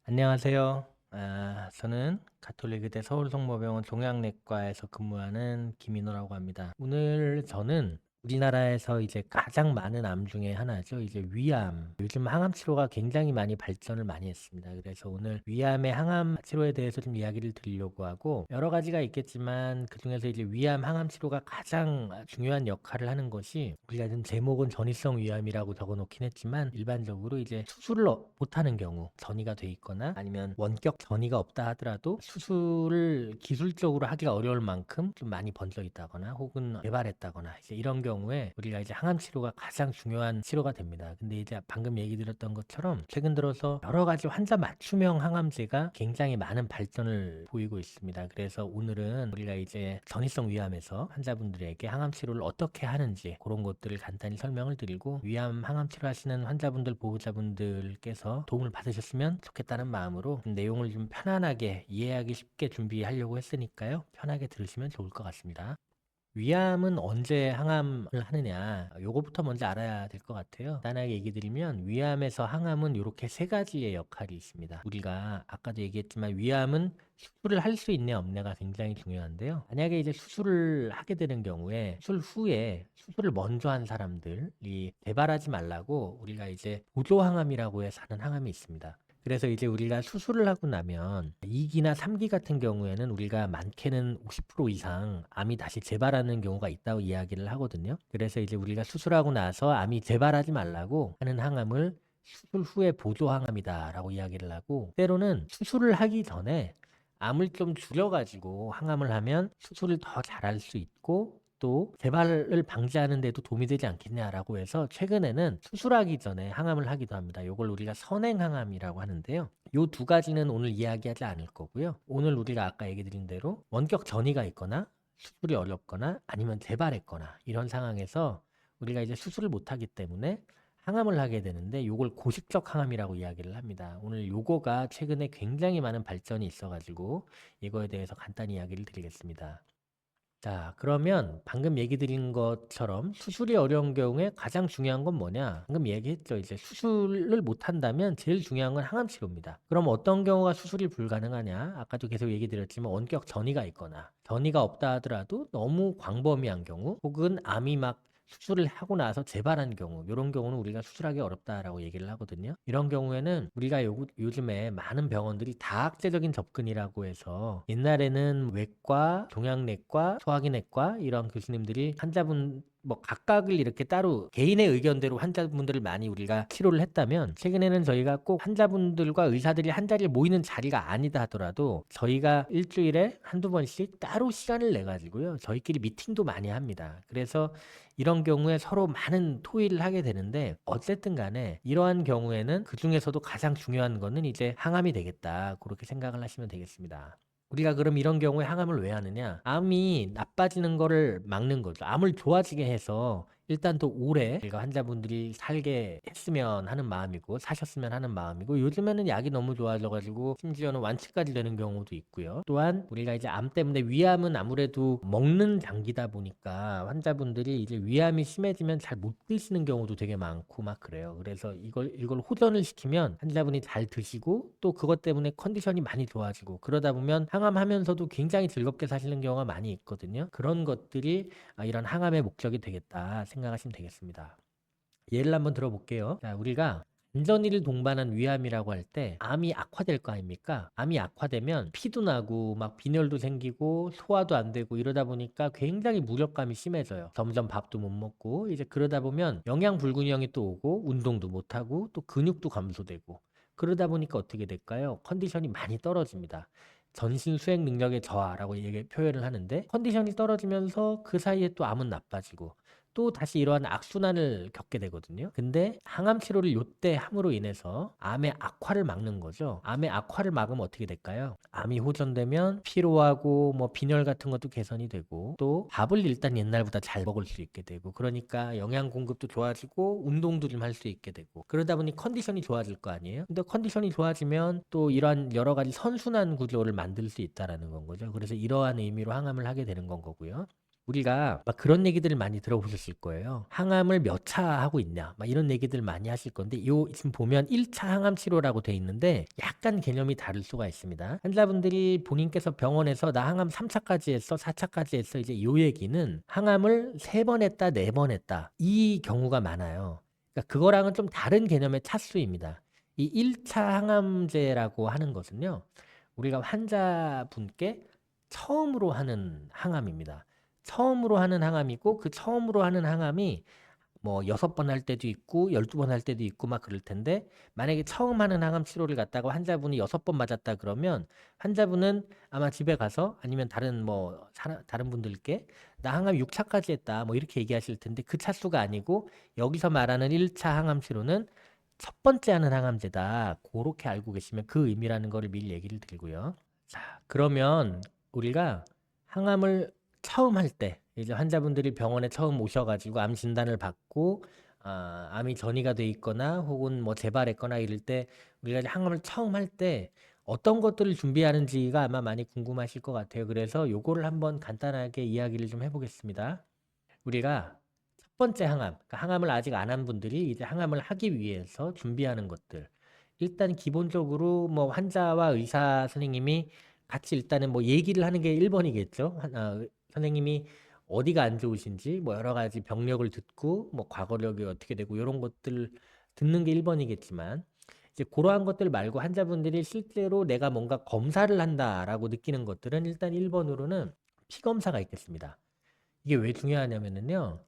안녕하세요. 저는 가톨릭의대 서울성모병원 종양내과에서 근무하는 김인호라고 합니다. 오늘 저는 우리나라에서 이제 가장 많은 암 중에 하나죠. 이제 위암. 요즘 항암 치료가 굉장히 많이 발전을 많이 했습니다. 그래서 오늘 위암의 항암 치료에 대해서 좀 이야기를 드리려고 하고, 여러 가지가 있겠지만 그중에서 이제 위암 항암 치료가 가장 중요한 역할을 하는 것이, 우리가 지금 제목은 전이성 위암이라고 적어놓긴 했지만 일반적으로 이제 수술을 못하는 경우, 전이가 돼 있거나 아니면 원격 전이가 없다 하더라도 수술을 기술적으로 하기가 어려울 만큼 좀 많이 번져 있다거나 혹은 개발했다거나 이제 이런 경우에 우리가 이제 항암 치료가 가장 중요한 치료가 됩니다. 근데 이제 방금 얘기 드렸던 것처럼 최근 들어서 여러 가지 환자 맞춤형 항암제가 굉장히 많은 발전을 보이고 있습니다. 그래서 오늘은 우리가 이제 전이성 위암에서 환자분들에게 항암 치료를 어떻게 하는지 그런 것들을 간단히 설명을 드리고, 위암 항암 치료하시는 환자분들 보호자분들께서 도움을 받으셨으면 좋겠다는 마음으로 내용을 좀 편안하게 이해하기 쉽게 준비하려고 했으니까요. 편하게 들으시면 좋을 것 같습니다. 위암은 언제 항암을 하느냐, 요거부터 먼저 알아야 될 것 같아요. 간단하게 얘기 드리면 위암에서 항암은 이렇게 세 가지의 역할이 있습니다. 우리가 아까도 얘기했지만 위암은 수술을 할 수 있냐 없냐가 굉장히 중요한데요. 만약에 이제 수술을 하게 되는 경우에 수술 후에 수술을 먼저 한 사람들이 재발하지 말라고 우리가 이제 보조항암이라고 해서 하는 항암이 있습니다. 그래서 이제 우리가 수술을 하고 나면 2기나 3기 같은 경우에는 우리가 많게는 50% 이상 암이 다시 재발하는 경우가 있다고 이야기를 하거든요. 그래서 이제 우리가 수술하고 나서 암이 재발하지 말라고 하는 항암을 수술 후에 보조 항암이다라고 이야기를 하고, 때로는 수술을 하기 전에 암을 좀 줄여가지고 항암을 하면 수술을 더 잘할 수 있고 또 재발을 방지하는 데도 도움이 되지 않겠냐라고 해서 최근에는 수술하기 전에 항암을 하기도 합니다. 이걸 우리가 선행항암이라고 하는데요. 요 두 가지는 오늘 이야기하지 않을 거고요. 오늘 우리가 아까 얘기 드린 대로 원격 전이가 있거나 수술이 어렵거나 아니면 재발했거나 이런 상황에서 우리가 이제 수술을 못하기 때문에 항암을 하게 되는데, 요걸 고식적 항암이라고 이야기를 합니다. 오늘 요거가 최근에 굉장히 많은 발전이 있어가지고 이거에 대해서 간단히 이야기를 드리겠습니다. 자, 그러면 방금 얘기 드린 것처럼 수술이 어려운 경우에 가장 중요한 건 뭐냐? 방금 얘기했죠. 이제 수술을 못 한다면 제일 중요한 건 항암 치료입니다. 그럼 어떤 경우가 수술이 불가능하냐? 아까도 계속 얘기 드렸지만 원격 전이가 있거나 전이가 없다 하더라도 너무 광범위한 경우 혹은 암이 막 수술을 하고 나서 재발한 경우, 이런 경우는 우리가 수술하기 어렵다라고 얘기를 하거든요. 이런 경우에는 우리가 요즘에 많은 병원들이 다학제적인 접근이라고 해서, 옛날에는 외과, 종양내과, 소화기내과 이런 교수님들이 환자분 뭐 각각을 이렇게 따로 개인의 의견대로 환자분들을 많이 우리가 치료를 했다면, 최근에는 저희가 꼭 환자분들과 의사들이 한 자리에 모이는 자리가 아니다 하더라도 저희가 일주일에 한두 번씩 따로 시간을 내 가지고요, 저희끼리 미팅도 많이 합니다. 그래서 이런 경우에 서로 많은 토의를 하게 되는데, 어쨌든 간에 이러한 경우에는 그중에서도 가장 중요한 거는 이제 항암이 되겠다, 그렇게 생각을 하시면 되겠습니다. 우리가 그럼 이런 경우에 항암을 왜 하느냐? 암이 나빠지는 거를 막는 거죠. 암을 좋아지게 해서 일단 더 오래 저희가 환자분들이 살게 했으면 하는 마음이고 사셨으면 하는 마음이고, 요즘에는 약이 너무 좋아져가지고 심지어는 완치까지 되는 경우도 있고요. 또한 우리가 이제 암 때문에, 위암은 아무래도 먹는 장기다 보니까 환자분들이 이제 위암이 심해지면 잘 못 드시는 경우도 되게 많고 막 그래요. 그래서 이걸 호전을 시키면 환자분이 잘 드시고 또 그것 때문에 컨디션이 많이 좋아지고, 그러다 보면 항암하면서도 굉장히 즐겁게 사시는 경우가 많이 있거든요. 그런 것들이 이런 항암의 목적이 되겠다 생각하시면 되겠습니다. 예를 한번 들어볼게요. 자, 우리가 안전이를 동반한 위암이라고 할 때 암이 악화될 거 아닙니까? 암이 악화되면 피도 나고 막 빈혈도 생기고 소화도 안 되고 이러다 보니까 굉장히 무력감이 심해져요. 점점 밥도 못 먹고, 이제 그러다 보면 영양 불균형이 또 오고 운동도 못 하고 또 근육도 감소되고, 그러다 보니까 어떻게 될까요? 컨디션이 많이 떨어집니다. 전신 수행 능력의 저하라고 표현을 하는데, 컨디션이 떨어지면서 그 사이에 또 암은 나빠지고 또 다시 이러한 악순환을 겪게 되거든요. 근데 항암 치료를 요때 함으로 인해서 암의 악화를 막는 거죠. 암의 악화를 막으면 어떻게 될까요? 암이 호전되면 피로하고 뭐 빈혈 같은 것도 개선이 되고, 또 밥을 일단 옛날보다 잘 먹을 수 있게 되고, 그러니까 영양 공급도 좋아지고 운동도 좀 할 수 있게 되고, 그러다 보니 컨디션이 좋아질 거 아니에요. 근데 컨디션이 좋아지면 또 이러한 여러 가지 선순환 구조를 만들 수 있다라는 건 거죠. 그래서 이러한 의미로 항암을 하게 되는 건 거고요. 우리가 막 그런 얘기들을 많이 들어보셨을 거예요. 항암을 몇 차 하고 있냐, 막 이런 얘기들 많이 하실 건데, 지금 보면 1차 항암 치료라고 돼 있는데, 약간 개념이 다를 수가 있습니다. 환자분들이 본인께서 병원에서 나 항암 3차까지 했어, 4차까지 했어, 이제 요 얘기는 항암을 3번 했다, 4번 했다. 이 경우가 많아요. 그러니까 그거랑은 좀 다른 개념의 차수입니다. 이 1차 항암제라고 하는 것은요, 우리가 환자분께 처음으로 하는 항암입니다. 처음으로 하는 항암이고, 그 처음으로 하는 항암이 뭐 6번 할 때도 있고 12번 할 때도 있고 막 그럴 텐데, 만약에 처음 하는 항암 치료를 갖다가 환자분이 6번 맞았다 그러면 환자분은 아마 집에 가서, 아니면 다른 분들께 나 항암 6차까지 했다 뭐 이렇게 얘기하실 텐데, 그 차수가 아니고 여기서 말하는 1차 항암 치료는 첫 번째 하는 항암제다. 그렇게 알고 계시면 그 의미라는 거를 미리 얘기를 드리고요. 자, 그러면 우리가 항암을 처음 할 때, 이제 환자분들이 병원에 처음 오셔가지고 암 진단을 받고, 암이 전이가 돼 있거나 혹은 뭐 재발했거나 이럴 때, 우리가 이제 항암을 처음 할 때 어떤 것들을 준비하는지가 아마 많이 궁금하실 것 같아요. 그래서 요거를 한번 간단하게 이야기를 좀 해보겠습니다. 우리가 첫 번째 항암, 그러니까 항암을 아직 안 한 분들이 이제 항암을 하기 위해서 준비하는 것들. 일단 기본적으로 뭐 환자와 의사 선생님이 같이 일단은 뭐 얘기를 하는 게 1번이겠죠. 선생님이 어디가 안 좋으신지 뭐 여러 가지 병력을 듣고 뭐 과거력이 어떻게 되고 이런 것들 듣는 게 1번이겠지만, 이제 그러한 것들 말고 환자분들이 실제로 내가 뭔가 검사를 한다라고 느끼는 것들은 일단 1번으로는 피 검사가 있겠습니다. 이게 왜 중요하냐면은요,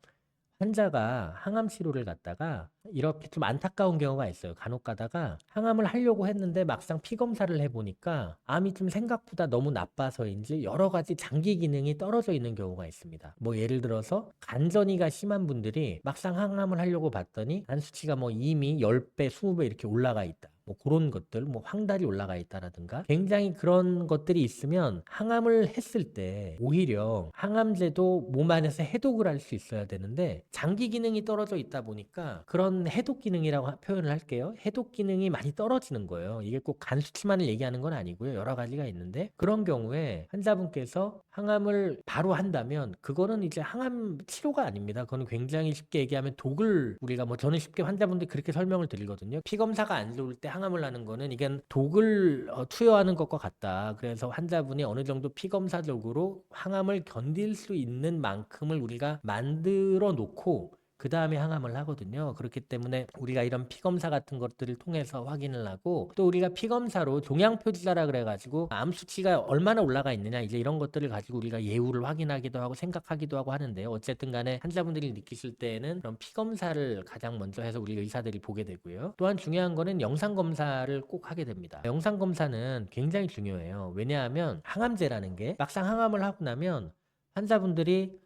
환자가 항암 치료를 갖다가 이렇게 좀 안타까운 경우가 있어요. 간혹 가다가 항암을 하려고 했는데 막상 피 검사를 해보니까 암이 좀 생각보다 너무 나빠서인지 여러 가지 장기 기능이 떨어져 있는 경우가 있습니다. 뭐 예를 들어서 간전이가 심한 분들이 막상 항암을 하려고 봤더니 간 수치가 뭐 이미 10배, 20배 이렇게 올라가 있다. 뭐 그런 것들, 뭐 황달이 올라가 있다라든가, 굉장히 그런 것들이 있으면 항암을 했을 때 오히려 항암제도 몸 안에서 해독을 할 수 있어야 되는데 장기 기능이 떨어져 있다 보니까 그런 해독 기능이라고 표현을 할게요. 해독 기능이 많이 떨어지는 거예요. 이게 꼭 간 수치만을 얘기하는 건 아니고요. 여러 가지가 있는데, 그런 경우에 환자분께서 항암을 바로 한다면 그거는 이제 항암 치료가 아닙니다. 그거는 굉장히 쉽게 얘기하면 독을, 우리가 뭐 저는 쉽게 환자분들 그렇게 설명을 드리거든요. 피 검사가 안 좋을 때 항암을 하는 거는 이게 독을 투여하는 것과 같다. 그래서 환자분이 어느 정도 피 검사적으로 항암을 견딜 수 있는 만큼을 우리가 만들어 놓고 그 다음에 항암을 하거든요. 그렇기 때문에 우리가 이런 피검사 같은 것들을 통해서 확인을 하고, 또 우리가 피검사로 종양표지자라 그래가지고 암 수치가 얼마나 올라가 있느냐, 이제 이런 것들을 가지고 우리가 예후를 확인하기도 하고 생각하기도 하고 하는데요. 어쨌든 간에 환자분들이 느끼실 때에는 그런 피검사를 가장 먼저 해서 우리 의사들이 보게 되고요. 또한 중요한 거는 영상검사를 꼭 하게 됩니다. 영상검사는 굉장히 중요해요. 왜냐하면 항암제라는 게 막상 항암을 하고 나면 환자분들이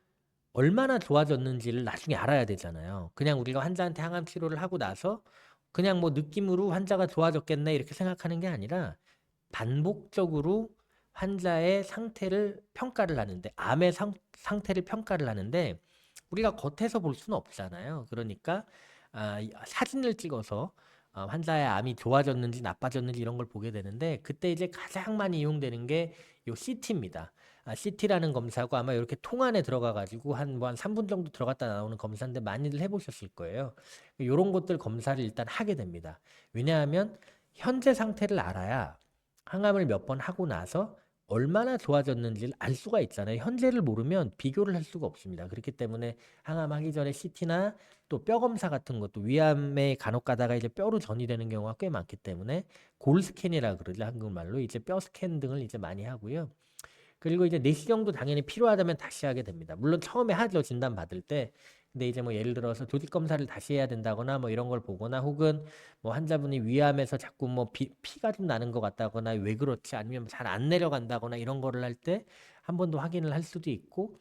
얼마나 좋아졌는지를 나중에 알아야 되잖아요. 그냥 우리가 환자한테 항암 치료를 하고 나서 그냥 뭐 느낌으로 환자가 좋아졌겠네 이렇게 생각하는 게 아니라, 반복적으로 환자의 상태를 평가를 하는데, 암의 상태를 평가를 하는데 우리가 겉에서 볼 수는 없잖아요. 그러니까 사진을 찍어서 환자의 암이 좋아졌는지 나빠졌는지 이런 걸 보게 되는데, 그때 이제 가장 많이 이용되는 게 요 CT입니다. CT라는 검사고, 아마 이렇게 통 안에 들어가 가지고 한 3분 정도 들어갔다 나오는 검사인데 많이들 해보셨을 거예요. 이런 것들 검사를 일단 하게 됩니다. 왜냐하면 현재 상태를 알아야 항암을 몇 번 하고 나서 얼마나 좋아졌는지를 알 수가 있잖아요. 현재를 모르면 비교를 할 수가 없습니다. 그렇기 때문에 항암하기 전에 CT나 또 뼈 검사 같은 것도, 위암에 간혹 가다가 이제 뼈로 전이 되는 경우가 꽤 많기 때문에 골 스캔이라 그러죠. 한국말로 이제 뼈 스캔 등을 이제 많이 하고요. 그리고 이제 내시경도 당연히 필요하다면 다시 하게 됩니다. 물론 처음에 하죠, 진단 받을 때. 근데 이제 뭐 예를 들어서 조직 검사를 다시 해야 된다거나 뭐 이런 걸 보거나, 혹은 뭐 환자분이 위암에서 자꾸 뭐 피가 좀 나는 것 같다거나, 왜 그렇지, 아니면 잘 안 내려간다거나 이런 거를 할 때 한 번 더 확인을 할 수도 있고,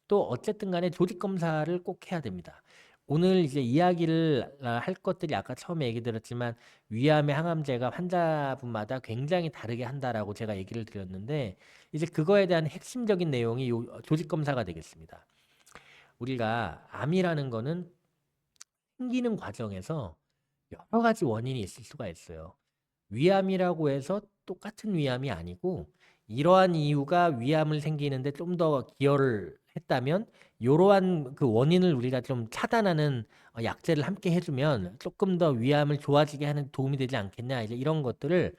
또 어쨌든 간에 조직 검사를 꼭 해야 됩니다. 오늘 이제 이야기를 할 것들이 아까 처음에 얘기 드렸지만, 위암의 항암제가 환자분마다 굉장히 다르게 한다라고 제가 얘기를 드렸는데, 이제 그거에 대한 핵심적인 내용이 요 조직 검사가 되겠습니다. 우리가 암이라는 거는 생기는 과정에서 여러 가지 원인이 있을 수가 있어요. 위암이라고 해서 똑같은 위암이 아니고, 이러한 이유가 위암을 생기는데 좀 더 기여를 했다면 요러한 그 원인을 우리가 좀 차단하는 약제를 함께 해주면 조금 더 위암을 좋아지게 하는 도움이 되지 않겠냐, 이제 이런 것들을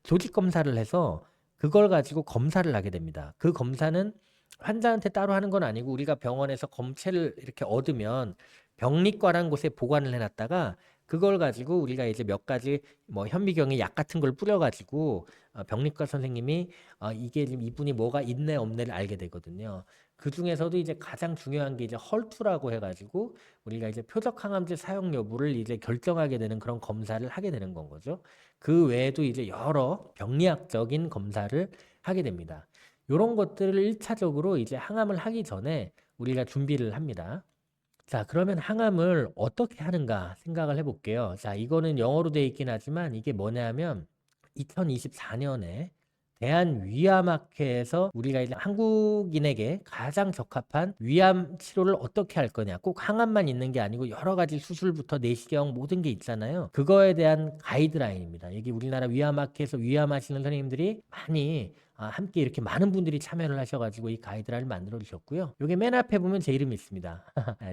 조직 검사를 해서 그걸 가지고 검사를 하게 됩니다. 그 검사는 환자한테 따로 하는 건 아니고 우리가 병원에서 검체를 이렇게 얻으면 병리과라는 곳에 보관을 해놨다가 그걸 가지고 우리가 이제 몇 가지 뭐 현미경에 약 같은 걸 뿌려가지고 병리과 선생님이 이게 지금 이분이 뭐가 있네 없네를 알게 되거든요. 그 중에서도 이제 가장 중요한 게 이제 헐투라고 해가지고 우리가 이제 표적 항암제 사용 여부를 이제 결정하게 되는 그런 검사를 하게 되는 건 거죠. 그 외에도 이제 여러 병리학적인 검사를 하게 됩니다. 이런 것들을 1차적으로 이제 항암을 하기 전에 우리가 준비를 합니다. 자, 그러면 항암을 어떻게 하는가 생각을 해볼게요. 자, 이거는 영어로 되어 있긴 하지만 이게 뭐냐면 2024년에 대한위암학회에서 우리가 이제 한국인에게 가장 적합한 위암 치료를 어떻게 할 거냐. 꼭 항암만 있는 게 아니고 여러 가지 수술부터 내시경 모든 게 있잖아요. 그거에 대한 가이드라인입니다. 여기 우리나라 위암학회에서 위암하시는 선생님들이 많이 함께 이렇게 많은 분들이 참여를 하셔가지고 이 가이드라인을 만들어 주셨고요. 요게 맨 앞에 보면 제 이름이 있습니다.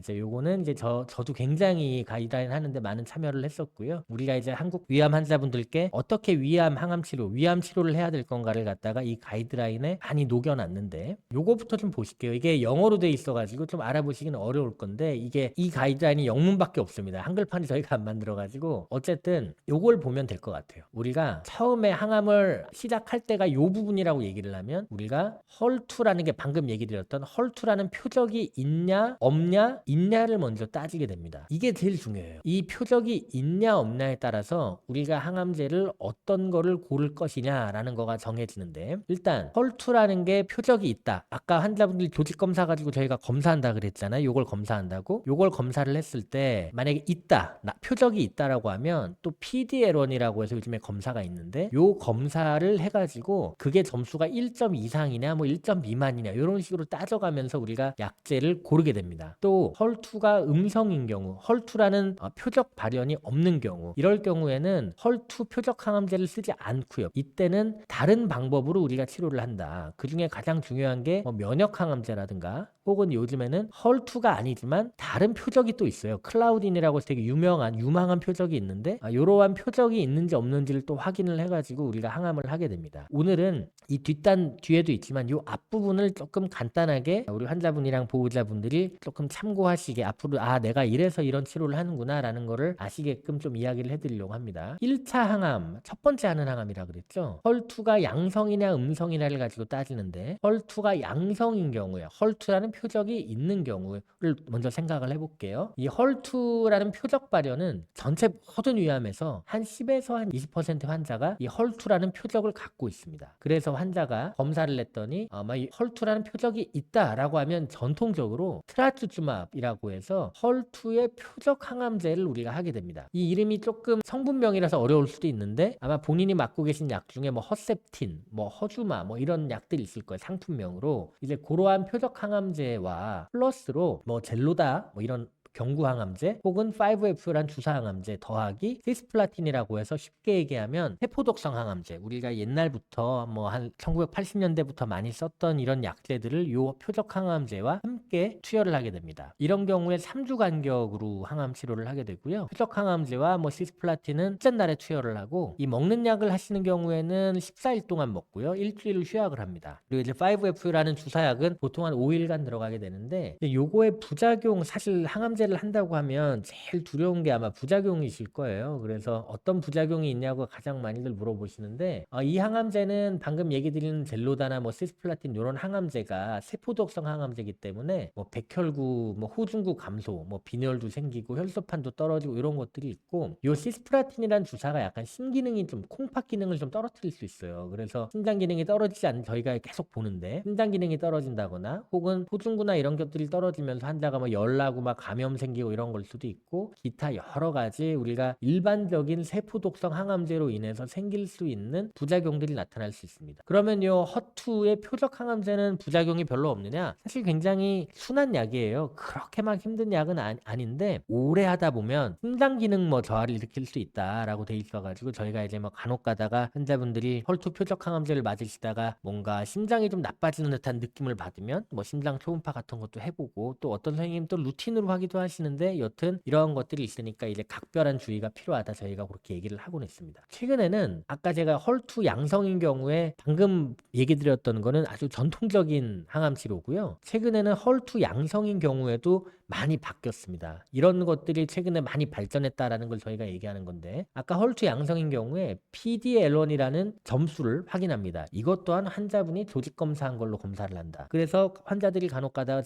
요거는 이제 저도 굉장히 가이드라인 하는데 많은 참여를 했었고요. 우리가 이제 한국 위암 환자분들께 어떻게 위암 항암 치료, 위암 치료를 해야 될 건가를 갖다가 이 가이드라인에 많이 녹여놨는데 요거부터 좀 보실게요. 이게 영어로 돼 있어가지고 좀 알아보시기는 어려울 건데 이게 이 가이드라인이 영문밖에 없습니다. 한글판이 저희가 안 만들어가지고 어쨌든 요걸 보면 될 것 같아요. 우리가 처음에 항암을 시작할 때가 요 부분이라고 얘기를 하면 우리가 헐투라는 게 방금 얘기 드렸던 헐투라는 표적이 있냐 없냐 있냐를 먼저 따지게 됩니다. 이게 제일 중요해요. 이 표적이 있냐 없냐에 따라서 우리가 항암제를 어떤 거를 고를 것이냐라는 거가 정해지는데 일단 헐투라는 게 표적이 있다. 아까 환자분들이 조직 검사 가지고 저희가 검사한다 그랬잖아요. 요걸 검사한다고. 요걸 검사를 했을 때 만약에 있다. 표적이 있다라고 하면 또 PDL1이라고 해서 요즘에 검사가 있는데 요 검사를 해가지고 그게 점수가 1점 이상이냐 뭐 1점 미만이냐 이런 식으로 따져가면서 우리가 약제를 고르게 됩니다. 또 헐투가 음성인 경우 헐투라는 표적 발현이 없는 경우 이럴 경우에는 헐투 표적 항암제를 쓰지 않고요. 이때는 다른 방법으로 우리가 치료를 한다. 그 중에 가장 중요한 게 면역 항암제라든가 혹은 요즘에는 헐투가 아니지만 다른 표적이 또 있어요. 클라우딘이라고 해서 되게 유망한 표적이 있는데 이러한 표적이 있는지 없는지를 또 확인을 해가지고 우리가 항암을 하게 됩니다. 오늘은 이 뒤에도 있지만 이 앞부분을 조금 간단하게 우리 환자분이랑 보호자분들이 조금 참고하시게 앞으로 내가 이래서 이런 치료를 하는구나 라는 거를 아시게끔 좀 이야기를 해드리려고 합니다. 1차 항암, 첫 번째 하는 항암이라 그랬죠. 헐투가 양성이냐 음성이냐를 가지고 따지는데 헐투가 양성인 경우에 헐투라는 표적이 있는 경우를 먼저 생각을 해볼게요. 이 헐투라는 표적 발현은 전체 모든 위암에서 한 10에서 한 20% 환자가 이 헐투라는 표적을 갖고 있습니다. 그래서 환자가 검사를 했더니 이 헐투라는 표적이 있다라고 하면 전통적으로 트라투즈맙이라고 해서 헐투의 표적 항암제를 우리가 하게 됩니다. 이 이름이 조금 성분명이라서 어려울 수도 있는데 아마 본인이 맡고 계신 약 중에 뭐 허셉틴, 뭐 허주마 뭐 이런 약들이 있을 거예요. 상품명으로 이제 그러한 표적 항암제와 플러스로 뭐 젤로다 뭐 이런 경구 항암제 혹은 5F란 주사 항암제 더하기 시스플라틴이라고 해서 쉽게 얘기하면 세포독성 항암제 우리가 옛날부터 뭐 한 1980년대부터 많이 썼던 이런 약제들을 요 표적 항암제와 함께 투여를 하게 됩니다. 이런 경우에 3주 간격으로 항암 치료를 하게 되고요. 표적 항암제와 뭐 시스플라틴은 첫째 날에 투여를 하고 이 먹는 약을 하시는 경우에는 14일 동안 먹고요. 일주일을 휴약을 합니다. 그리고 이제 5F라는 주사약은 보통 한 5일간 들어가게 되는데 요거의 부작용 사실 항암제를 한다고 하면 제일 두려운 게 아마 부작용이실 거예요. 그래서 어떤 부작용이 있냐고 가장 많이들 물어보시는데 이 항암제는 방금 얘기 드리는 젤로다나 뭐 시스플라틴 이런 항암제가 세포독성 항암제이기 때문에 뭐 백혈구, 뭐 호중구 감소, 뭐 빈혈도 생기고 혈소판도 떨어지고 이런 것들이 있고 요 시스플라틴이란 주사가 약간 심기능이 좀 콩팥 기능을 좀 떨어뜨릴 수 있어요. 그래서 심장 기능이 떨어지지 않는 저희가 계속 보는데 심장 기능이 떨어진다거나 혹은 호중구나 이런 것들이 떨어지면서 환자가 뭐 열나고 막 감염 간염 생기고 이런 걸 수도 있고 기타 여러 가지 우리가 일반적인 세포 독성 항암제로 인해서 생길 수 있는 부작용들이 나타날 수 있습니다. 그러면 요 허투의 표적 항암제는 부작용이 별로 없느냐? 사실 굉장히 순한 약이에요. 그렇게 막 힘든 약은 아닌데 오래 하다 보면 심장 기능 뭐 저하를 일으킬 수 있다라고 돼 있어가지고 저희가 이제 뭐 간혹 가다가 환자분들이 헐투 표적 항암제를 맞으시다가 뭔가 심장이 좀 나빠지는 듯한 느낌을 받으면 뭐 심장 초음파 같은 것도 해보고 또 어떤 선생님 또 루틴으로 하기도 하시는데 여튼 이런 것들이 있으니까 이제 각별한 주의가 필요하다 저희가 그렇게 얘기를 하고는 있습니다. 최근에는 아까 제가 헐투 양성인 경우에 방금 얘기 드렸던 거는 아주 전통적인 항암 치료고요. 최근에는 헐투 양성인 경우에도 많이 바뀌었습니다. 이런 것들이 최근에 많이 발전했다라는 걸 저희가 얘기하는 건데 아까 헐투 양성인 경우에 PDL1이라는 점수를 확인합니다. 이것 또한 환자분이 조직 검사한 걸로 검사를 한다. 그래서 환자들이 간혹 가다가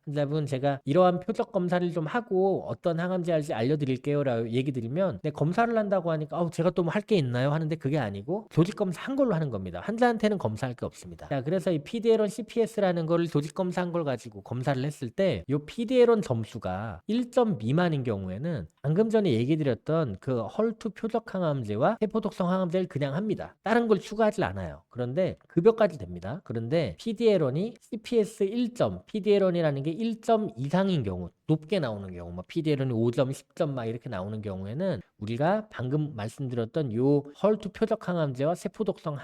환자분 제가 이러한 표적 검사를 좀 하고 어떤 항암제 할지 알려드릴게요 라고 얘기 드리면 네, 검사를 한다고 하니까 제가 또 뭐 할 게 있나요? 하는데 그게 아니고 조직 검사 한 걸로 하는 겁니다. 환자한테는 검사할 게 없습니다. 자, 그래서 이 PDL1 CPS라는 걸 조직 검사한 걸 가지고 검사를 했을 때 이 PDL1 점수가 1점 미만인 경우에는 방금 전에 얘기 드렸던 그 헐투 표적 항암제와 세포독성 항암제를 그냥 합니다. 다른 걸 추가하지 않아요. 그런데 급여까지 됩니다. 그런데 PDL1이 CPS 1점, PDL1이라는 게 1점 이상인 경우, 높게 나오는 경우, 뭐 PDL은 5점, 10점 막 이렇게 나오는 경우에는 우리가 방금 말씀드렸던 요 헐투 표적 항암제와 세포독성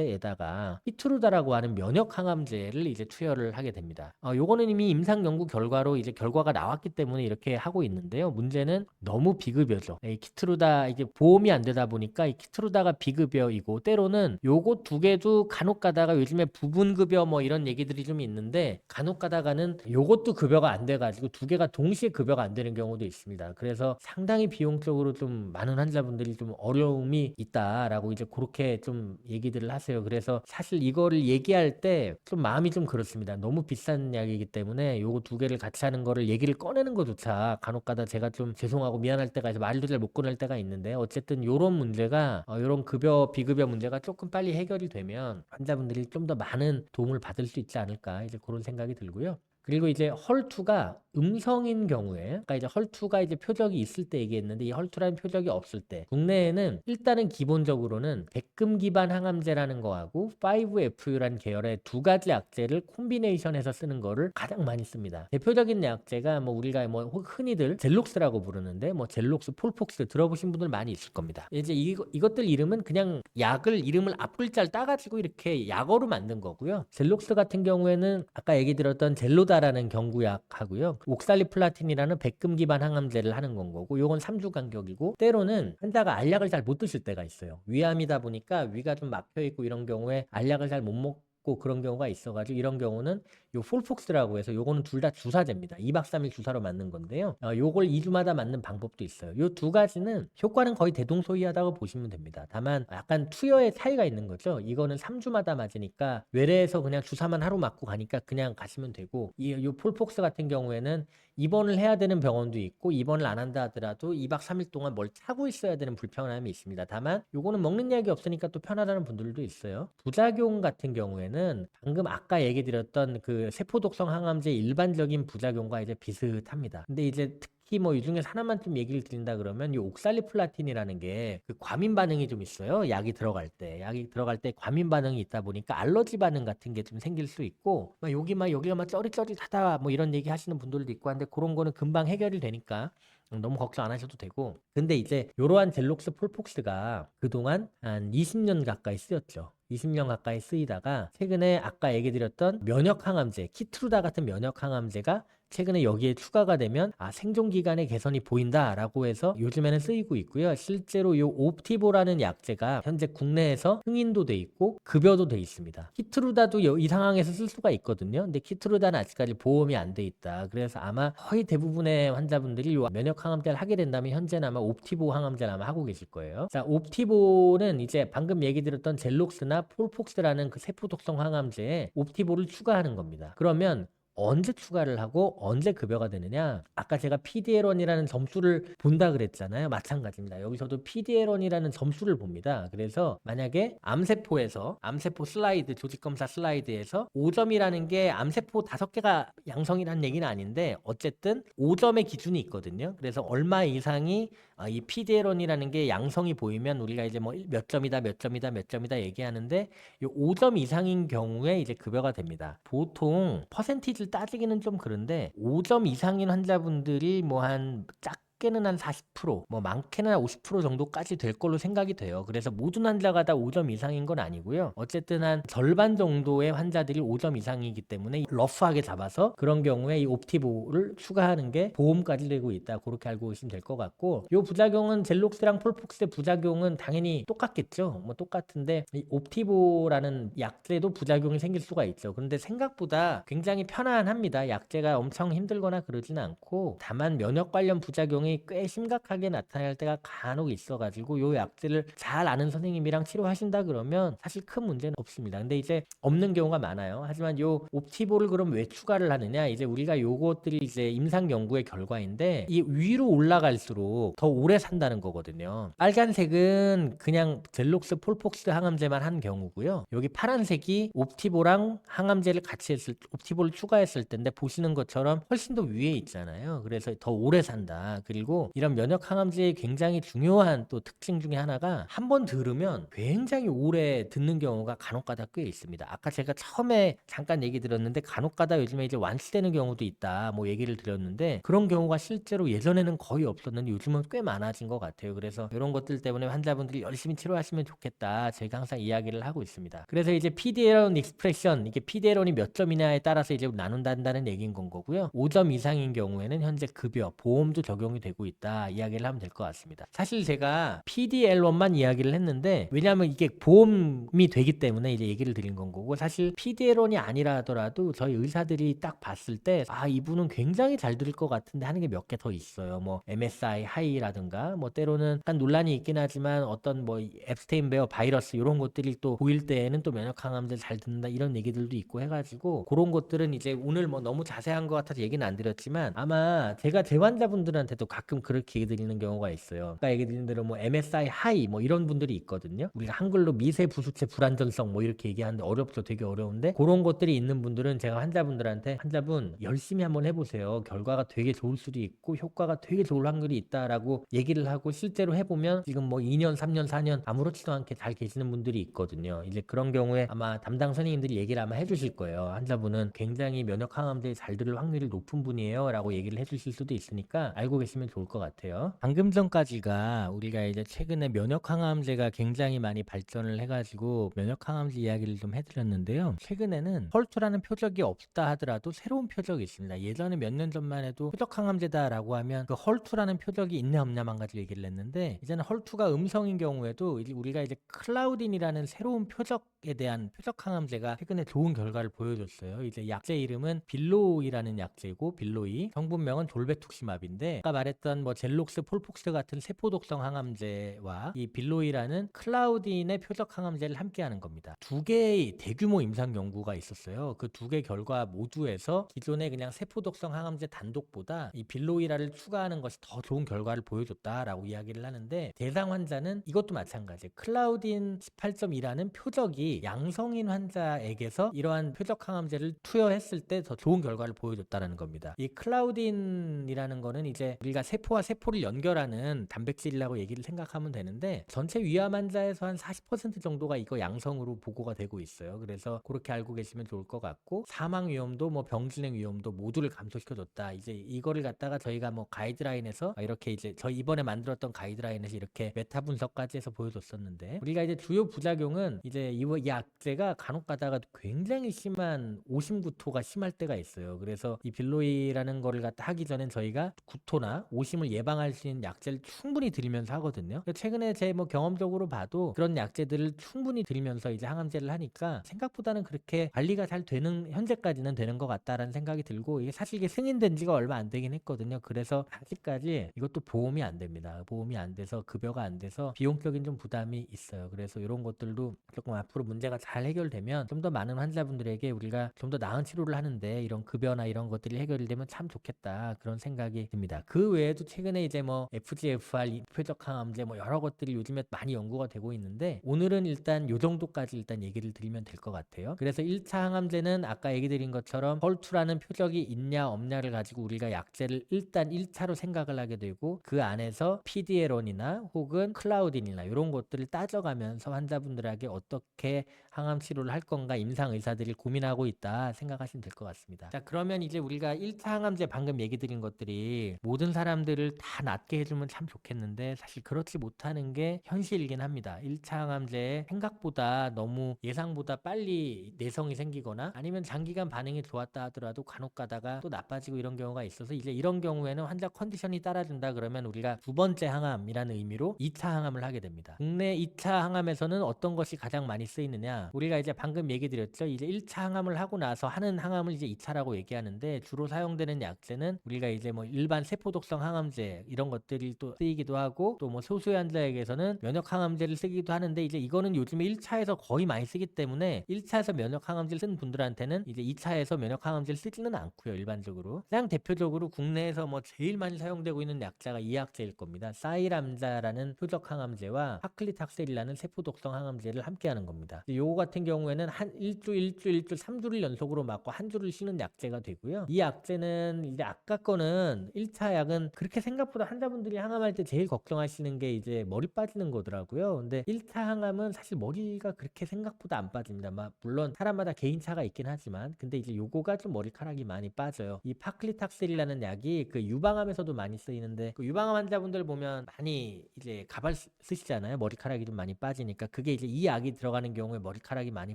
항암제에다가 키트루다라고 하는 면역 항암제를 이제 투여를 하게 됩니다. 요거는 이미 임상 연구 결과로 이제 결과가 나왔기 때문에 이렇게 하고 있는데요. 문제는 너무 비급여죠. 이 키트루다 이게 보험이 안 되다 보니까 이 키트루다가 비급여이고 때로는 요거 두 개도 간혹 가다가 요즘에 부분급여 뭐 이런 얘기들이 좀 있는데 간혹 가다가는 요것도 급여가 안 돼가지고 두 개가 동시에 급여가 안 되는 경우도 있습니다. 그래서 상당히 비용적으로 좀 많은 환자분들이 좀 어려움이 있다라고 이제 그렇게 좀 얘기들을 하세요. 그래서 사실 이거를 얘기할 때 좀 마음이 좀 그렇습니다. 너무 비싼 약이기 때문에 요거 두 개를 같이 하는 거를 얘기를 꺼내는 것조차 간혹 가다 제가 좀 죄송하고 미안할 때가 있어 말도 잘 못 꺼낼 때가 있는데 어쨌든 요런 문제가 요런 급여 비급여 문제가 조금 빨리 해결이 되면 환자분들이 좀 더 많은 도움을 받을 수 있지 않을까 이제 그런 생각이 들고요. 그리고 이제 헐투가 음성인 경우에, 그러니까 이제 헐투가 이제 표적이 있을 때 얘기했는데 이 헐투라는 표적이 없을 때 국내에는 일단은 기본적으로는 백금 기반 항암제라는 거하고 5FU라는 계열의 두 가지 약제를 콤비네이션해서 쓰는 거를 가장 많이 씁니다. 대표적인 약제가 뭐 우리가 뭐 흔히들 젤록스라고 부르는데 뭐 젤록스, 폴폭스 들어보신 분들 많이 있을 겁니다. 이제 이것들 이름은 그냥 이름을 앞글자를 따가지고 이렇게 약어로 만든 거고요. 젤록스 같은 경우에는 아까 얘기 들었던 젤로다라는 경구약하고요. 옥살리플라틴이라는 백금 기반 항암제를 하는 건 거고 요건 3주 간격이고 때로는 환자가 알약을 잘 못 드실 때가 있어요. 위암이다 보니까 위가 좀 막혀 있고 이런 경우에 알약을 잘 못 먹고 그런 경우가 있어가지고 이런 경우는 요 폴폭스라고 해서 요거는 둘 다 주사제입니다. 2박 3일 주사로 맞는 건데요. 요걸 2주마다 맞는 방법도 있어요. 요 두 가지는 효과는 거의 대동소이하다고 보시면 됩니다. 다만 약간 투여의 차이가 있는 거죠. 이거는 3주마다 맞으니까 외래에서 그냥 주사만 하루 맞고 가니까 그냥 가시면 되고 요 폴폭스 같은 경우에는 입원을 해야 되는 병원도 있고 입원을 안 한다 하더라도 2박 3일 동안 뭘 차고 있어야 되는 불편함이 있습니다. 다만 요거는 먹는 약이 없으니까 또 편하다는 분들도 있어요. 부작용 같은 경우에는 방금 아까 얘기 드렸던 그 세포독성 항암제 일반적인 부작용과 이제 비슷합니다. 근데 이제 특히 뭐 이 중에서 하나만 좀 얘기를 드린다 그러면 이 옥살리플라틴이라는 게 그 과민 반응이 좀 있어요. 약이 들어갈 때 과민 반응이 있다 보니까 알러지 반응 같은 게 좀 생길 수 있고 여기가 막 쩌릿쩌릿하다 뭐 이런 얘기 하시는 분들도 있고 한데 그런 거는 금방 해결이 되니까 너무 걱정 안 하셔도 되고. 근데 이제 이러한 젤록스 폴폭스가 그동안 한 20년 가까이 쓰였죠. 20년 가까이 쓰이다가 최근에 아까 얘기 드렸던 면역 항암제 키트루다 같은 면역 항암제가 최근에 여기에 추가가 되면 생존 기간의 개선이 보인다라고 해서 요즘에는 쓰이고 있고요. 실제로 이 옵티보라는 약제가 현재 국내에서 승인도 돼 있고 급여도 돼 있습니다. 키트루다도 이 상황에서 쓸 수가 있거든요. 근데 키트루다는 아직까지 보험이 안 돼 있다. 그래서 아마 거의 대부분의 환자분들이 이 면역 항암제를 하게 된다면 현재는 아마 옵티보 항암제를 아마 하고 계실 거예요. 자, 옵티보는 이제 방금 얘기 드렸던 젤록스나 폴폭스라는 그 세포독성 항암제에 옵티보를 추가하는 겁니다. 그러면 언제 추가를 하고 언제 급여가 되느냐? 아까 제가 PDL1이라는 점수를 본다 그랬잖아요. 마찬가지입니다. 여기서도 PDL1이라는 점수를 봅니다. 그래서 만약에 암세포 슬라이드, 조직검사 슬라이드에서 5점이라는 게 암세포 5개가 양성이라는 얘기는 아닌데 어쨌든 5점의 기준이 있거든요. 그래서 얼마 이상이 이 PDL1이라는 게 양성이 보이면 우리가 이제 뭐 몇 점이다, 몇 점이다, 몇 점이다 얘기하는데 이 5점 이상인 경우에 이제 급여가 됩니다. 보통 퍼센티지를 따지기는 좀 그런데 5점 이상인 환자분들이 뭐 한 작게는 한 40%, 뭐 많게는 한 50% 정도까지 될 걸로 생각이 돼요. 그래서 모든 환자가 다 5점 이상인 건 아니고요. 어쨌든 한 절반 정도의 환자들이 5점 이상이기 때문에 러프하게 잡아서 그런 경우에 이 옵티보를 추가하는 게 보험까지 되고 있다. 그렇게 알고 계시면 될 것 같고, 요 부작용은 젤록스랑 폴폭스의 부작용은 당연히 똑같겠죠. 뭐 똑같은데 이 옵티보라는 약제도 부작용이 생길 수가 있죠. 그런데 생각보다 굉장히 편안합니다. 약제가 엄청 힘들거나 그러진 않고, 다만 면역 관련 부작용이 꽤 심각하게 나타날 때가 간혹 있어가지고 요 약제를 잘 아는 선생님이랑 치료하신다 그러면 사실 큰 문제는 없습니다. 근데 이제 없는 경우가 많아요. 하지만 요 옵티보를 그럼 왜 추가를 하느냐? 이제 우리가 요것들이 이제 임상 연구의 결과인데 이 위로 올라갈수록 더 오래 산다는 거거든요. 빨간색은 그냥 젤록스 폴폭스 항암제만 한 경우고요. 여기 파란색이 옵티보랑 항암제를 같이 옵티보를 추가했을 때인데 보시는 것처럼 훨씬 더 위에 있잖아요. 그래서 더 오래 산다. 그리고 이런 면역 항암제의 굉장히 중요한 또 특징 중에 하나가 한 번 들으면 굉장히 오래 듣는 경우가 간혹가다 꽤 있습니다. 아까 제가 처음에 잠깐 얘기 드렸는데 간혹가다 요즘에 이제 완치되는 경우도 있다 뭐 얘기를 드렸는데, 그런 경우가 실제로 예전에는 거의 없었는데 요즘은 꽤 많아진 것 같아요. 그래서 이런 것들 때문에 환자분들이 열심히 치료하시면 좋겠다 제가 항상 이야기를 하고 있습니다. 그래서 이제 PDL1 익스프레션, 이게 PDL1이 몇 점이냐에 따라서 이제 나눈다는 얘기인 건 거고요. 5점 이상인 경우에는 현재 급여, 보험도 적용이 되고 있다 이야기를 하면 될 것 같습니다. 사실 제가 PDL1만 이야기를 했는데 왜냐하면 이게 보험이 되기 때문에 이제 얘기를 드린 건 거고, 사실 PDL1이 아니라 하더라도 저희 의사들이 딱 봤을 때 이분은 굉장히 잘 들을 것 같은데 하는 게 몇 개 더 있어요. 뭐 MSI 하이라든가 뭐 때로는 약간 논란이 있긴 하지만 어떤 뭐 앱스테인 베어 바이러스 이런 것들이 또 보일 때에는 또 면역 항암제 잘 듣는다 이런 얘기들도 있고 해가지고, 그런 것들은 이제 오늘 뭐 너무 자세한 것 같아서 얘기는 안 드렸지만 아마 제가 제 환자분들한테도 가끔 그렇게 얘기 드리는 경우가 있어요. 아까 얘기 드린 대로 뭐 MSI 하이 뭐 이런 분들이 있거든요. 우리가 한글로 미세 부수체 불안전성 뭐 이렇게 얘기하는데 어렵죠. 되게 어려운데 그런 것들이 있는 분들은 제가 환자분들한테 환자분 열심히 한번 해보세요. 결과가 되게 좋을 수도 있고 효과가 되게 좋을 확률이 있다라고 얘기를 하고, 실제로 해보면 지금 뭐 2년, 3년, 4년 아무렇지도 않게 잘 계시는 분들이 있거든요. 이제 그런 경우에 아마 담당 선생님들이 얘기를 아마 해주실 거예요. 환자분은 굉장히 면역 항암제에 잘 들을 확률이 높은 분이에요 라고 얘기를 해주실 수도 있으니까 알고 계시면 좋을 것 같아요. 방금 전까지가 우리가 이제 최근에 면역 항암제가 굉장히 많이 발전을 해가지고 면역 항암제 이야기를 좀 해드렸는데요. 최근에는 헐투라는 표적이 없다 하더라도 새로운 표적이 있습니다. 예전에 몇 년 전만 해도 표적 항암제다라고 하면 그 헐투라는 표적이 있냐 없냐만 가지고 얘기를 했는데, 이제는 헐투가 음성인 경우에도 우리가 이제 클라우딘이라는 새로운 표적에 대한 표적 항암제가 최근에 좋은 결과를 보여줬어요. 이제 약제 이름은 빌로이라는 약제고, 빌로이 성분명은 졸베투시맙인데 아까 말했던 뭐 젤록스, 폴폭스 같은 세포독성 항암제와 이 빌로이라는 클라우딘의 표적 항암제를 함께하는 겁니다. 두 개의 대규모 임상 연구가 있었어요. 그 두 개 결과 모두에서 기존의 그냥 세포독성 항암제 단독보다 이 빌로이라를 추가하는 것이 더 좋은 결과를 보여줬다라고 이야기를 하는데, 대상 환자는 이것도 마찬가지예요. 클라우딘 18.2라는 표적이 양성인 환자에게서 이러한 표적 항암제를 투여했을 때 더 좋은 결과를 보여줬다는 겁니다. 이 클라우딘이라는 거는 이제 우리가 세포와 세포를 연결하는 단백질이라고 얘기를 생각하면 되는데, 전체 위암 환자에서 한 40% 정도가 이거 양성으로 보고가 되고 있어요. 그래서 그렇게 알고 계시면 좋을 것 같고, 사망 위험도 뭐 병진행 위험도 모두를 감소시켜줬다. 이제 이거를 갖다가 저희가 뭐 가이드라인에서 이렇게 이제 저희 이번에 만들었던 가이드라인에서 이렇게 메타 분석까지 해서 보여줬었는데, 우리가 이제 주요 부작용은 이제 이 약제가 간혹 가다가 굉장히 심한 오심구토가 심할 때가 있어요. 그래서 이 빌로이라는 거를 갖다 하기 전엔 저희가 구토나 오심을 예방할 수 있는 약제를 충분히 드리면서 하거든요. 최근에 제 뭐 경험적으로 봐도 그런 약제들을 충분히 드리면서 이제 항암제를 하니까 생각보다는 그렇게 관리가 잘 되는, 현재까지는 되는 것 같다라는 생각이 들고, 이게 사실 이게 승인된 지가 얼마 안 되긴 했거든요. 그래서 아직까지 이것도 보험이 안 됩니다. 보험이 안 돼서 급여가 안 돼서 비용적인 좀 부담이 있어요. 그래서 이런 것들도 조금 앞으로 문제가 잘 해결되면 좀 더 많은 환자분들에게 우리가 좀 더 나은 치료를 하는데 이런 급여나 이런 것들이 해결이 되면 참 좋겠다, 그런 생각이 듭니다. 그 외에도 최근에 이제 뭐 FGFR, 표적 항암제 뭐 여러 것들이 요즘에 많이 연구가 되고 있는데, 오늘은 일단 요 정도까지 일단 얘기를 드리면 될 것 같아요. 그래서 1차 항암제는 아까 얘기 드린 것처럼 헐투라는 표적이 있냐 없냐를 가지고 우리가 약제를 일단 1차로 생각을 하게 되고, 그 안에서 PDL1이나 혹은 클라우딘이나 이런 것들을 따져가면서 환자분들에게 어떻게 항암 치료를 할 건가 임상 의사들이 고민하고 있다 생각하시면 될 것 같습니다. 자, 그러면 이제 우리가 1차 항암제 방금 얘기 드린 것들이 모든 사람들을 다 낫게 해주면 참 좋겠는데, 사실 그렇지 못하는 게 현실이긴 합니다. 1차 항암제 생각보다 너무 예상보다 빨리 내성이 생기거나 아니면 장기간 반응이 좋았다 하더라도 간혹 가다가 또 나빠지고 이런 경우가 있어서, 이제 이런 경우에는 환자 컨디션이 따라준다 그러면 우리가 두 번째 항암이라는 의미로 2차 항암을 하게 됩니다. 국내 2차 항암에서는 어떤 것이 가장 많이 쓰이느냐, 우리가 이제 방금 얘기 드렸죠. 이제 1차 항암을 하고 나서 하는 항암을 이제 2차라고 얘기하는데, 주로 사용되는 약제는 우리가 이제 뭐 일반 세포독성 항암제 이런 것들이 또 쓰이기도 하고, 또 뭐 소수의 환자에게서는 면역 항암제를 쓰기도 하는데, 이제 이거는 요즘에 1차에서 거의 많이 쓰기 때문에 1차에서 면역 항암제를 쓴 분들한테는 이제 2차에서 면역 항암제를 쓰지는 않고요. 일반적으로 가장 대표적으로 국내에서 뭐 제일 많이 사용되고 있는 약자가 이 약제일 겁니다. 사이람자라는 표적 항암제와 파클리탁셀이라는 세포독성 항암제를 함께 하는 겁니다. 요거 같은 경우에는 한 일주 3주를 연속으로 맞고 한 주를 쉬는 약제가 되고요. 이 약제는 이제 아까 거는 1차 약은 그렇게 생각보다 환자분들이 항암할 때 제일 걱정하시는 게 이제 머리 빠지는 거더라고요. 근데 1차 항암은 사실 머리가 그렇게 생각보다 안 빠집니다. 물론 사람마다 개인차가 있긴 하지만, 근데 이제 요거가 좀 머리카락이 많이 빠져요. 이 파클리탁셀이라는 약이 그 유방암에서도 많이 쓰이는데, 그 유방암 환자분들 보면 많이 이제 가발 쓰시잖아요. 머리카락이 좀 많이 빠지니까. 그게 이제 이 약이 들어가는 경우에 머리카락이 많이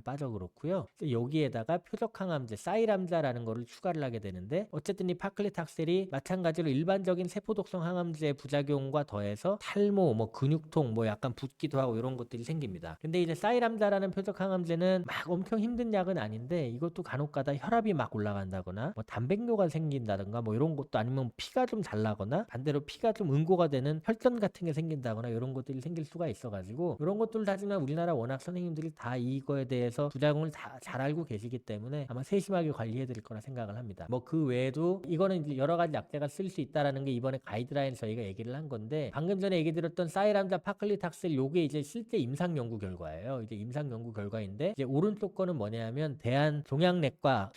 빠져 그렇고요. 여기에다가 표적 항암제 사이람자라는 거를 추가를 하게 되는데, 어쨌든 이 파클리탁셀이 마찬가지로 일반적인 세포독성 항암제 부작용과 더해서 탈모, 뭐 근육통, 뭐 약간 붓기도 하고 이런 것들이 생깁니다. 근데 이제 사이람자라는 표적 항암제는 막 엄청 힘든 약은 아닌데, 이것도 간혹가다 혈압이 막 올라간다거나 뭐 단백뇨가 생긴다든가 뭐 이런 것도, 아니면 피가 좀 잘 나거나 반대로 피가 좀 응고가 되는 혈전 같은 게 생긴다거나 이런 것들이 생길 수가 있어가지고, 이런 것들 따지면 우리나라 워낙 선생님들이 다 이거에 대해서 부작용을 다 잘 알고 계시기 때문에 아마 세심하게 관리해 드릴 거라 생각을 합니다. 뭐 그 외에도 이거는 이제 여러 가지 약제가 쓸 수 있다라는 게 이번에 가이드라인 저희가 얘기를 한 건데, 방금 전에 얘기 드렸던 사이람자 파클리탁셀 요게 이제 실제 임상 연구 결과예요. 이제 임상 연구 결과인데, 이제 오른쪽 거는 뭐냐면 대한 종양내과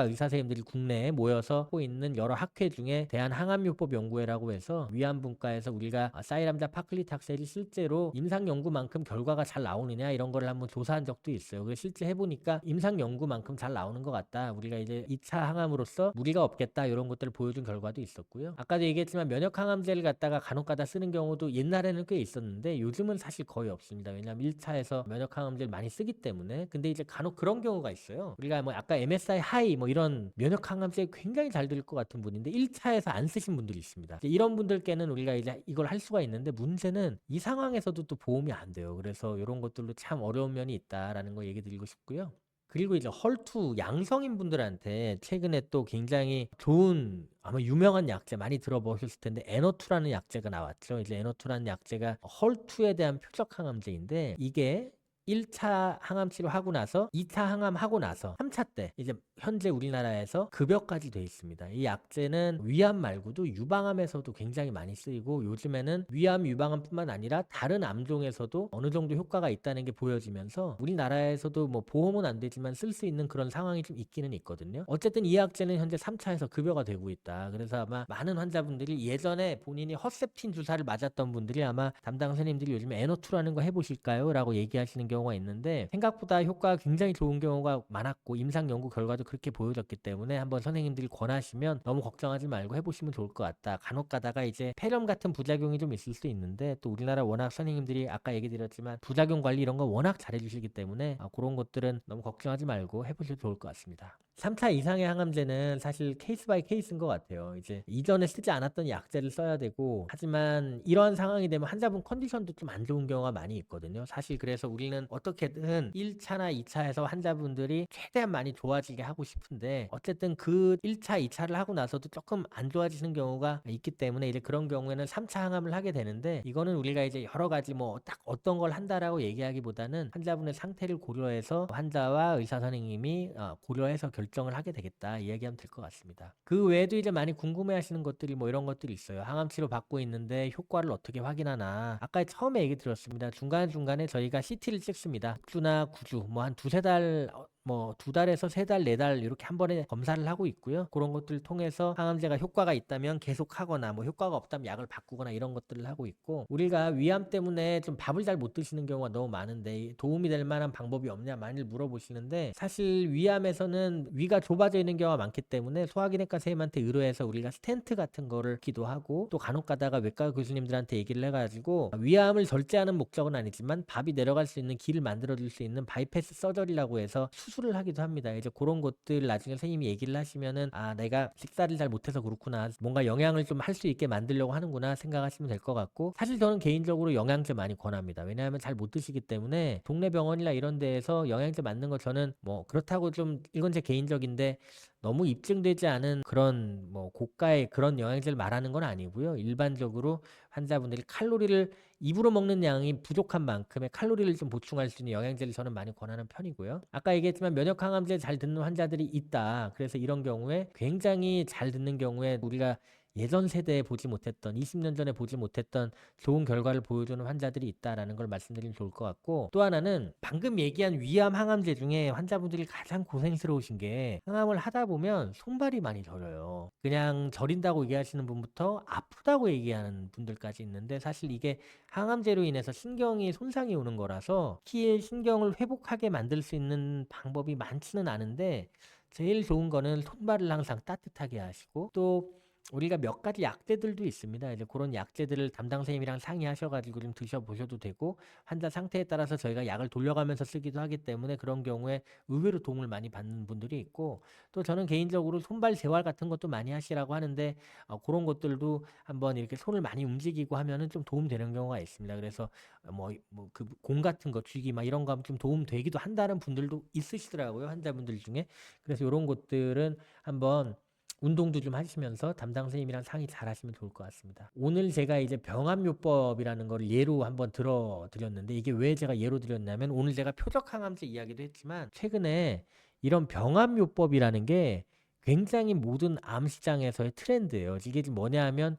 의사 선생님들이 국내에 모여서 하고 있는 여러 학회 중에 대한 항암요법 연구회라고 해서 위안분과에서 우리가 사이람자 파클리탁셀이 실제로 임상 연구만큼 결과가 잘 나오느냐 이런 거를 한번 조사한 적도 있어요. 그래서 실제 해보니까 임상 연구만큼 잘 나오는 것 같다. 우리가 이제 2차 항암으로서 무리가 없겠다 이런 것들을 보여준 결과도 있었고요. 아까도 얘기했지만 면역 항암제를 갖다가 간혹가다 쓰는 경우도 옛날에는 꽤 있었는데 요즘은 사실 거의 없습니다. 왜냐하면 1차에서 면역 항암제를 많이 쓰기 때문에. 근데 이제 간혹 그런 경우가 있어요. 우리가 뭐 아까 MSI 하이 뭐 이런 면역 항암제 굉장히 잘 될 것 같은 분인데 1차에서 안 쓰신 분들이 있습니다. 이런 분들께는 우리가 이제 이걸 할 수가 있는데, 문제는 이 상황에서도 또 보험이 안 돼요. 그래서 이런 것들로 참 어려운 면이 있다라는 거 얘기 드리고 싶고요. 그리고 이제 헐투 양성인 분들한테 최근에 또 굉장히 좋은, 아마 유명한 약제 많이 들어보셨을 텐데 에너투라는 약제가 나왔죠. 이제 에너투라는 약제가 헐투에 대한 표적 항암제인데, 이게 1차 항암 치료하고 나서 2차 항암하고 나서 3차 때 이제 현재 우리나라에서 급여까지 돼 있습니다. 이 약제는 위암 말고도 유방암에서도 굉장히 많이 쓰이고, 요즘에는 위암, 유방암뿐만 아니라 다른 암종에서도 어느 정도 효과가 있다는 게 보여지면서 우리나라에서도 뭐 보험은 안 되지만 쓸 수 있는 그런 상황이 좀 있기는 있거든요. 어쨌든 이 약제는 현재 3차에서 급여가 되고 있다. 그래서 아마 많은 환자분들이 예전에 본인이 허셉틴 주사를 맞았던 분들이 아마 담당 선생님들이 요즘에 에너투라는 거 해보실까요? 라고 얘기하시는 경우가 있는데 생각보다 효과가 굉장히 좋은 경우가 많았고 임상 연구 결과도 그렇게 보여졌기 때문에 한번 선생님들이 권하시면 너무 걱정하지 말고 해보시면 좋을 것 같다. 간혹 가다가 이제 폐렴 같은 부작용이 좀 있을 수 있는데 또 우리나라 워낙 선생님들이 아까 얘기 드렸지만 부작용 관리 이런 거 워낙 잘해주시기 때문에 그런 것들은 너무 걱정하지 말고 해보셔도 좋을 것 같습니다. 3차 이상의 항암제는 사실 케이스 바이 케이스인 것 같아요. 이제 이전에 쓰지 않았던 약제를 써야 되고, 하지만 이런 상황이 되면 환자분 컨디션도 좀 안 좋은 경우가 많이 있거든요. 사실 그래서 우리는 어떻게든 1차나 2차에서 환자분들이 최대한 많이 좋아지게 하고 싶은데, 어쨌든 그 1차, 2차를 하고 나서도 조금 안 좋아지는 경우가 있기 때문에 이제 그런 경우에는 3차 항암을 하게 되는데, 이거는 우리가 이제 여러 가지 뭐 딱 어떤 걸 한다라고 얘기하기보다는 환자분의 상태를 고려해서 환자와 의사 선생님이 고려해서 결정을 하게 되겠다 이야기하면 될 것 같습니다. 그 외에도 이제 많이 궁금해하시는 것들이 뭐 이런 것들이 있어요. 항암 치료 받고 있는데 효과를 어떻게 확인하나. 아까 처음에 얘기 들었습니다. 중간중간에 저희가 CT를 찍습니다. 6주나 9주 뭐 한 두세 달 뭐 2달에서 3달, 4달 이렇게 한 번에 검사를 하고 있고요. 그런 것들을 통해서 항암제가 효과가 있다면 계속하거나 뭐 효과가 없다면 약을 바꾸거나 이런 것들을 하고 있고, 우리가 위암 때문에 좀 밥을 잘 못 드시는 경우가 너무 많은데 도움이 될 만한 방법이 없냐 많이 물어보시는데, 사실 위암에서는 위가 좁아져 있는 경우가 많기 때문에 소화기내과 선생님한테 의뢰해서 우리가 스텐트 같은 거를 기도 하고, 또 간혹 가다가 외과 교수님들한테 얘기를 해가지고 위암을 절제하는 목적은 아니지만 밥이 내려갈 수 있는 길을 만들어 줄 수 있는 바이패스 서저리라고 해서 수술을 하기도 합니다. 이제 그런 것들 나중에 선생님이 얘기를 하시면은 내가 식사를 잘 못해서 그렇구나, 뭔가 영양을 좀 할 수 있게 만들려고 하는구나 생각하시면 될 것 같고, 사실 저는 개인적으로 영양제 많이 권합니다. 왜냐하면 잘 못 드시기 때문에 동네 병원이나 이런 데에서 영양제 맞는 거 저는 뭐 그렇다고 좀, 이건 제 개인적인데 너무 입증되지 않은 그런 뭐 고가의 그런 영양제를 말하는 건 아니고요. 일반적으로 환자분들이 칼로리를 입으로 먹는 양이 부족한 만큼의 칼로리를 좀 보충할 수 있는 영양제를 저는 많이 권하는 편이고요. 아까 얘기했지만 면역 항암제 잘 듣는 환자들이 있다. 그래서 이런 경우에 굉장히 잘 듣는 경우에 우리가 예전 세대에 보지 못했던, 20년 전에 보지 못했던 좋은 결과를 보여주는 환자들이 있다라는 걸 말씀드리면 좋을 것 같고, 또 하나는 방금 얘기한 위암 항암제 중에 환자분들이 가장 고생스러우신 게, 항암을 하다 보면 손발이 많이 저려요. 그냥 저린다고 얘기하시는 분부터 아프다고 얘기하는 분들까지 있는데, 사실 이게 항암제로 인해서 신경이 손상이 오는 거라서 키의 신경을 회복하게 만들 수 있는 방법이 많지는 않은데, 제일 좋은 거는 손발을 항상 따뜻하게 하시고, 또 우리가 몇 가지 약제들도 있습니다. 이제 그런 약제들을 담당 선생님이랑 상의하셔가지고 좀 드셔보셔도 되고, 환자 상태에 따라서 저희가 약을 돌려가면서 쓰기도 하기 때문에 그런 경우에 의외로 도움을 많이 받는 분들이 있고, 또 저는 개인적으로 손발 재활 같은 것도 많이 하시라고 하는데, 그런 것들도 한번 이렇게 손을 많이 움직이고 하면은 좀 도움 되는 경우가 있습니다. 그래서 뭐 그 공 같은 거 쥐기 막 이런 거 하면 좀 도움 되기도 한다는 분들도 있으시더라고요, 환자분들 중에. 그래서 이런 것들은 한번 운동도 좀 하시면서 담당 선생님이랑 상의 잘 하시면 좋을 것 같습니다. 오늘 제가 이제 병합요법이라는 걸 예로 한번 들어드렸는데, 이게 왜 제가 예로 드렸냐면, 오늘 제가 표적항암제 이야기도 했지만 최근에 이런 병합요법이라는 게 굉장히 모든 암 시장에서의 트렌드예요. 이게 지금 뭐냐 하면,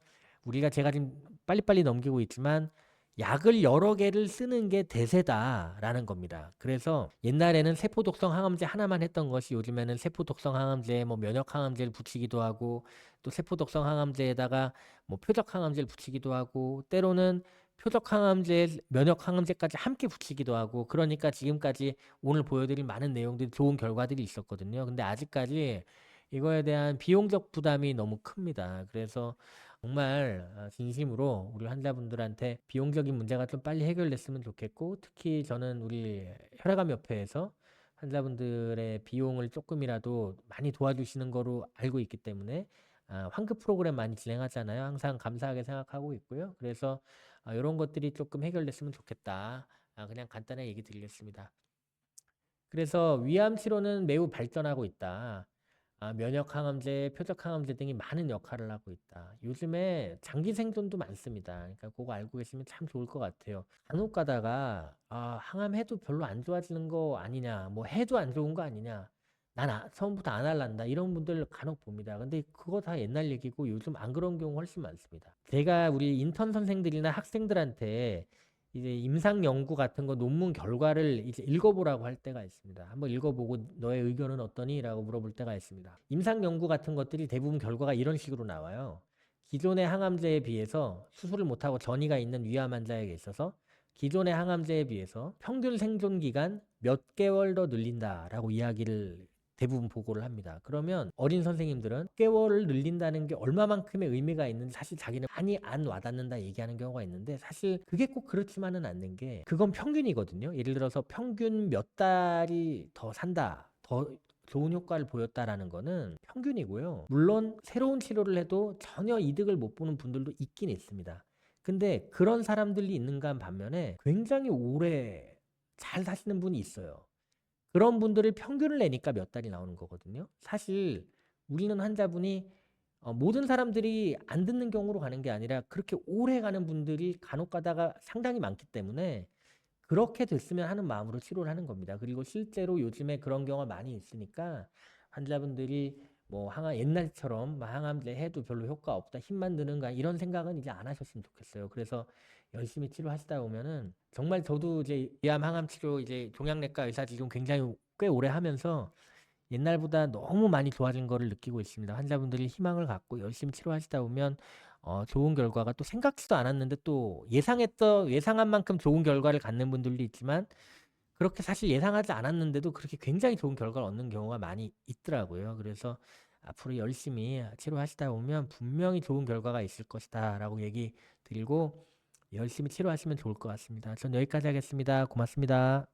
제가 지금 빨리빨리 넘기고 있지만 약을 여러 개를 쓰는 게 대세다라는 겁니다. 그래서 옛날에는 세포독성 항암제 하나만 했던 것이 요즘에는 세포독성 항암제, 뭐 면역 항암제를 붙이기도 하고, 또 세포독성 항암제에다가 뭐 표적 항암제를 붙이기도 하고, 때로는 표적 항암제, 면역 항암제까지 함께 붙이기도 하고, 그러니까 지금까지 오늘 보여드릴 많은 내용들이 좋은 결과들이 있었거든요. 근데 아직까지 이거에 대한 비용적 부담이 너무 큽니다. 그래서 정말 진심으로 우리 환자분들한테 비용적인 문제가 좀 빨리 해결됐으면 좋겠고, 특히 저는 우리 혈액암협회에서 환자분들의 비용을 조금이라도 많이 도와주시는 거로 알고 있기 때문에 환급 프로그램 많이 진행하잖아요. 항상 감사하게 생각하고 있고요. 그래서 이런 것들이 조금 해결됐으면 좋겠다. 그냥 간단하게 얘기 드리겠습니다. 그래서 위암 치료는 매우 발전하고 있다. 면역 항암제, 표적 항암제 등이 많은 역할을 하고 있다. 요즘에 장기 생존도 많습니다. 그러니까 그거 알고 계시면 참 좋을 것 같아요. 간혹 가다가 항암해도 별로 안 좋아지는 거 아니냐, 뭐 해도 안 좋은 거 아니냐, 난 처음부터 안 할란다, 이런 분들 간혹 봅니다. 근데 그거 다 옛날 얘기고 요즘 안 그런 경우 훨씬 많습니다. 제가 우리 인턴 선생들이나 학생들한테 이제 임상 연구 같은 거 논문 결과를 이제 읽어보라고 할 때가 있습니다. 한번 읽어보고 너의 의견은 어떠니? 라고 물어볼 때가 있습니다. 임상 연구 같은 것들이 대부분 결과가 이런 식으로 나와요. 기존의 항암제에 비해서 수술을 못하고 전이가 있는 위암 환자에게 있어서 기존의 항암제에 비해서 평균 생존 기간 몇 개월 더 늘린다라고 이야기를 대부분 보고를 합니다. 그러면 어린 선생님들은 몇 개월을 늘린다는 게 얼마만큼의 의미가 있는지 사실 자기는 많이 안 와닿는다 얘기하는 경우가 있는데, 사실 그게 꼭 그렇지만은 않는 게, 그건 평균이거든요. 예를 들어서 평균 몇 달이 더 산다, 더 좋은 효과를 보였다라는 거는 평균이고요. 물론 새로운 치료를 해도 전혀 이득을 못 보는 분들도 있긴 있습니다. 근데 그런 사람들이 있는가 반면에 굉장히 오래 잘 사시는 분이 있어요. 그런 분들을 평균을 내니까 몇 달이 나오는 거거든요. 사실 우리는 환자분이 모든 사람들이 안 듣는 경우로 가는 게 아니라 그렇게 오래 가는 분들이 간혹 가다가 상당히 많기 때문에 그렇게 됐으면 하는 마음으로 치료를 하는 겁니다. 그리고 실제로 요즘에 그런 경우가 많이 있으니까 환자분들이 뭐 옛날처럼 항암제 해도 별로 효과 없다, 힘만 드는가, 이런 생각은 이제 안 하셨으면 좋겠어요. 그래서 열심히 치료하시다 보면은, 정말 저도 이제 위암 항암 치료 이제 종양내과 의사 지금 굉장히 꽤 오래 하면서 옛날보다 너무 많이 좋아진 거를 느끼고 있습니다. 환자분들이 희망을 갖고 열심히 치료하시다 보면 좋은 결과가, 또 생각지도 않았는데 또 예상한 만큼 좋은 결과를 갖는 분들도 있지만, 그렇게 사실 예상하지 않았는데도 그렇게 굉장히 좋은 결과를 얻는 경우가 많이 있더라고요. 그래서 앞으로 열심히 치료하시다 보면 분명히 좋은 결과가 있을 것이다 라고 얘기 드리고, 열심히 치료하시면 좋을 것 같습니다. 전 여기까지 하겠습니다. 고맙습니다.